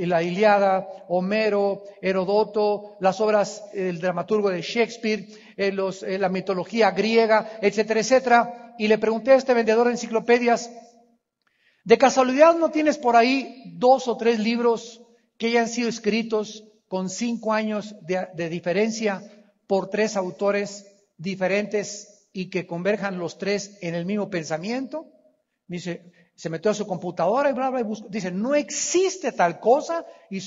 la Ilíada, Homero, Heródoto, las obras del dramaturgo de Shakespeare, la mitología griega, etcétera, etcétera. Y le pregunté a este vendedor de enciclopedias, ¿de casualidad no tienes por ahí 2 o 3 libros que hayan sido escritos con 5 años de diferencia por 3 autores diferentes y que converjan los 3 en el mismo pensamiento? Me dice, se metió a su computadora y bla, bla, y buscó. Dice, no existe tal cosa y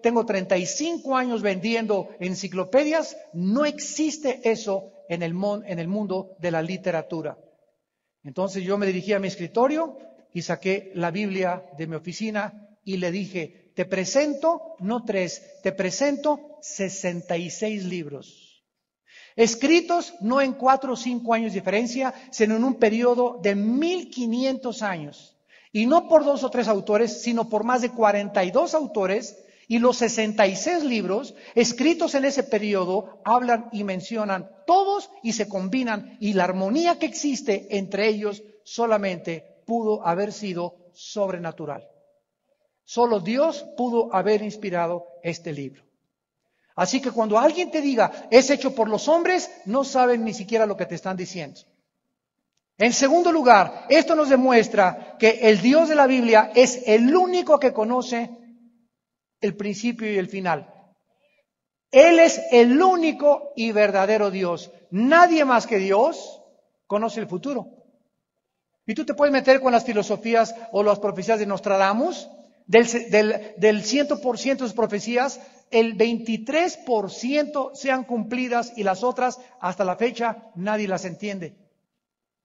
tengo 35 años vendiendo enciclopedias, no existe eso en el mundo de la literatura. Entonces yo me dirigí a mi escritorio y saqué la Biblia de mi oficina y le dije, te presento, no 3, te presento 66 libros. Escritos no en 4 o 5 años de diferencia, sino en un periodo de 1500 años. Y no por 2 o 3 autores, sino por más de 42 autores, y los 66 libros escritos en ese periodo hablan y mencionan todos y se combinan, y la armonía que existe entre ellos solamente pudo haber sido sobrenatural. Solo Dios pudo haber inspirado este libro. Así que cuando alguien te diga, es hecho por los hombres, no saben ni siquiera lo que te están diciendo. En segundo lugar, esto nos demuestra que el Dios de la Biblia es el único que conoce el principio y el final. Él es el único y verdadero Dios. Nadie más que Dios conoce el futuro. Y tú te puedes meter con las filosofías o las profecías de Nostradamus. Del 100% de sus profecías, el 23% sean cumplidas y las otras, hasta la fecha, nadie las entiende.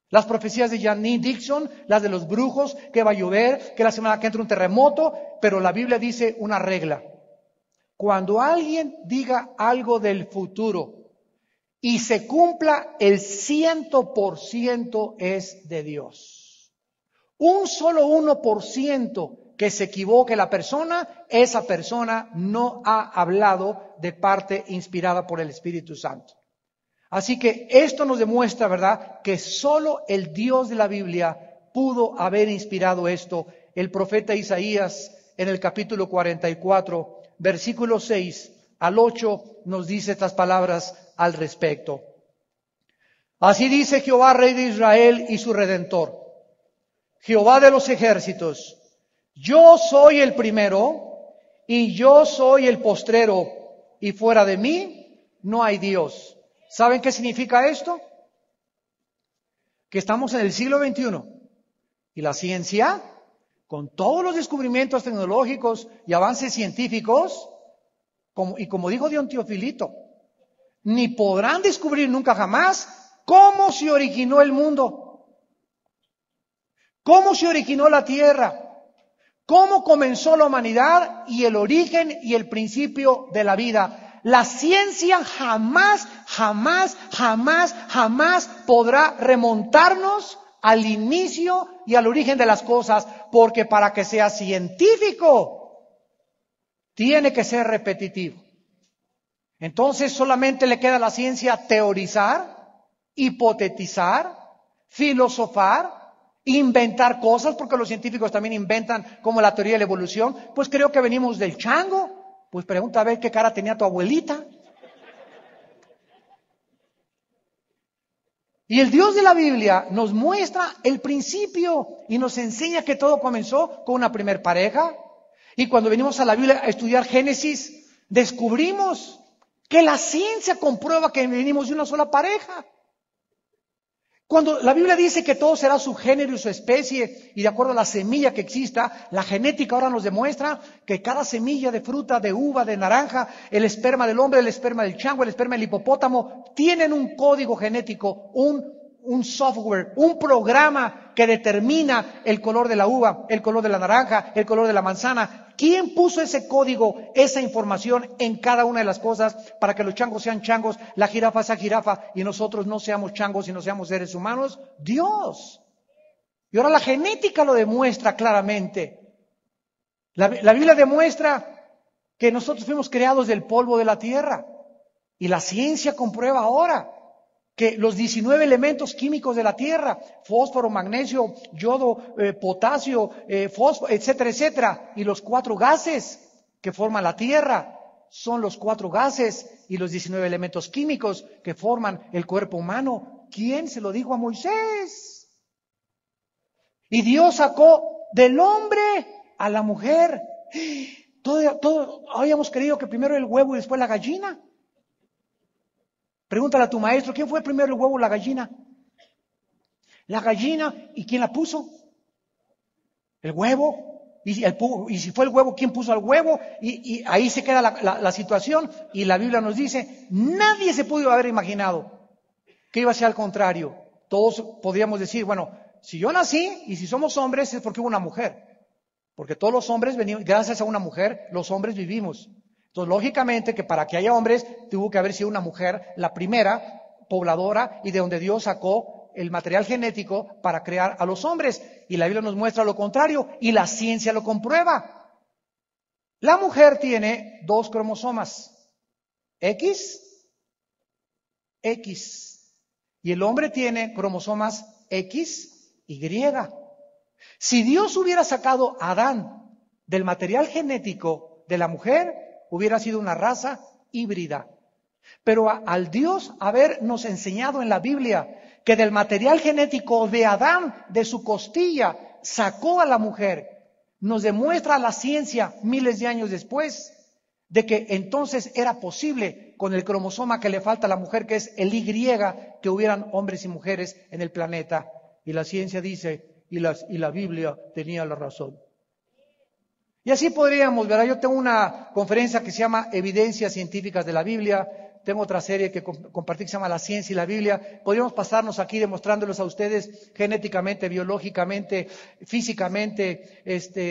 Las profecías de Janine Dixon, las de los brujos, que va a llover, que la semana que entra un terremoto, pero la Biblia dice una regla. Cuando alguien diga algo del futuro y se cumpla, el 100% es de Dios. Un solo 1% que se equivoque la persona, esa persona no ha hablado de parte inspirada por el Espíritu Santo. Así que esto nos demuestra, ¿verdad?, que solo el Dios de la Biblia pudo haber inspirado esto. El profeta Isaías, en el capítulo 44, versículo 6 al 8, nos dice estas palabras al respecto. Así dice Jehová, Rey de Israel y su Redentor, Jehová de los ejércitos, yo soy el primero y yo soy el postrero, y fuera de mí no hay Dios. ¿Saben qué significa esto? Que estamos en el siglo XXI y la ciencia, con todos los descubrimientos tecnológicos y avances científicos, como dijo Dion Teofilito, ni podrán descubrir nunca jamás cómo se originó el mundo, cómo se originó la tierra, cómo comenzó la humanidad y el origen y el principio de la vida. La ciencia jamás podrá remontarnos al inicio y al origen de las cosas, porque para que sea científico, tiene que ser repetitivo. Entonces solamente le queda a la ciencia teorizar, hipotetizar, filosofar, inventar cosas, porque los científicos también inventan, como la teoría de la evolución. Pues creo que venimos del chango. Pues pregunta a ver qué cara tenía tu abuelita. Y el Dios de la Biblia nos muestra el principio y nos enseña que todo comenzó con una primer pareja. Y cuando venimos a la Biblia a estudiar Génesis, descubrimos que la ciencia comprueba que venimos de una sola pareja. Cuando la Biblia dice que todo será su género y su especie, y de acuerdo a la semilla que exista, la genética ahora nos demuestra que cada semilla de fruta, de uva, de naranja, el esperma del hombre, el esperma del chango, el esperma del hipopótamo, tienen un código genético, un software, un programa que determina el color de la uva, el color de la naranja, el color de la manzana. ¿Quién puso ese código, esa información en cada una de las cosas para que los changos sean changos, la jirafa sea jirafa y nosotros no seamos changos y no seamos seres humanos? Dios. Y ahora la genética lo demuestra claramente. La Biblia demuestra que nosotros fuimos creados del polvo de la tierra. Y la ciencia comprueba ahora que los 19 elementos químicos de la tierra, fósforo, magnesio, yodo, potasio, fósforo, etcétera, etcétera, y los 4 gases, que forman la Tierra. Son los 4 gases y los 19 elementos químicos que forman el cuerpo humano. ¿Quién se lo dijo a Moisés? Y Dios sacó del hombre a la mujer. Todo habíamos creído que primero el huevo y después la gallina. Pregúntale a tu maestro, ¿quién fue primero, el huevo o la gallina? La gallina, ¿y quién la puso? El huevo. Y si fue el huevo, ¿quién puso al huevo? Y ahí se queda la situación. Y la Biblia nos dice, nadie se pudo haber imaginado que iba a ser al contrario. Todos podríamos decir, bueno, si yo nací y si somos hombres es porque hubo una mujer. Porque todos los hombres venimos, gracias a una mujer, los hombres vivimos. Entonces, lógicamente que para que haya hombres, tuvo que haber sido una mujer la primera pobladora y de donde Dios sacó el material genético para crear a los hombres. Y la Biblia nos muestra lo contrario y la ciencia lo comprueba. La mujer tiene 2 cromosomas, X, X. Y el hombre tiene cromosomas X, Y. Si Dios hubiera sacado a Adán del material genético de la mujer, hubiera sido una raza híbrida. Pero al Dios habernos enseñado en la Biblia que del material genético de Adán, de su costilla, sacó a la mujer, nos demuestra la ciencia miles de años después de que entonces era posible con el cromosoma que le falta a la mujer, que es el Y, que hubieran hombres y mujeres en el planeta. Y la ciencia dice, y la Biblia tenía la razón. Y así podríamos, ¿verdad? Yo tengo una conferencia que se llama Evidencias Científicas de la Biblia. Tengo otra serie que compartí que se llama La Ciencia y la Biblia. Podríamos pasarnos aquí demostrándoles a ustedes genéticamente, biológicamente, físicamente,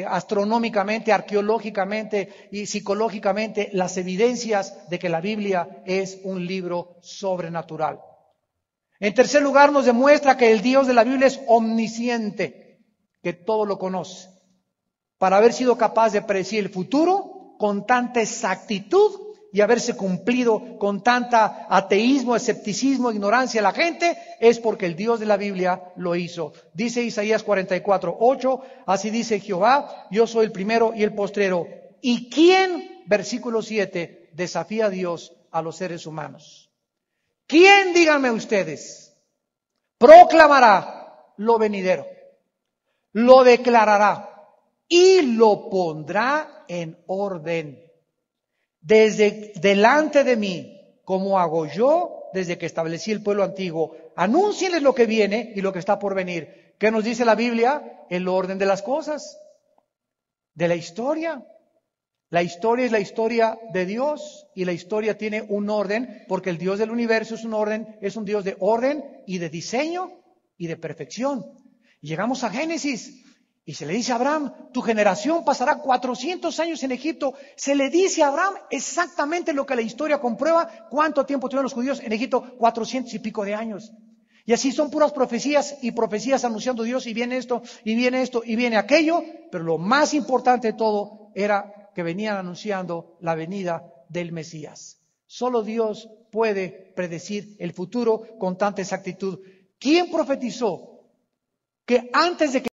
astronómicamente, arqueológicamente y psicológicamente las evidencias de que la Biblia es un libro sobrenatural. En tercer lugar, nos demuestra que el Dios de la Biblia es omnisciente, que todo lo conoce, para haber sido capaz de predecir el futuro con tanta exactitud y haberse cumplido con tanta ateísmo, escepticismo, ignorancia de la gente, es porque el Dios de la Biblia lo hizo. Dice Isaías 44:8, así dice Jehová, yo soy el primero y el postrero. ¿Y quién, versículo 7, desafía a Dios a los seres humanos? ¿Quién, díganme ustedes, proclamará lo venidero, lo declarará y lo pondrá en orden desde delante de mí, como hago yo desde que establecí el pueblo antiguo? Anúncienles lo que viene y lo que está por venir. ¿Qué nos dice la Biblia? El orden de las cosas, de la historia. La historia es la historia de Dios y la historia tiene un orden porque el Dios del universo es un orden, es un Dios de orden y de diseño y de perfección. Y llegamos a Génesis y se le dice a Abraham, tu generación pasará 400 años en Egipto. Se le dice a Abraham exactamente lo que la historia comprueba. ¿Cuánto tiempo tuvieron los judíos en Egipto? 400 y pico de años. Y así son puras profecías y profecías anunciando Dios y viene esto y viene esto y viene aquello. Pero lo más importante de todo era que venían anunciando la venida del Mesías. Solo Dios puede predecir el futuro con tanta exactitud. ¿Quién profetizó que antes de que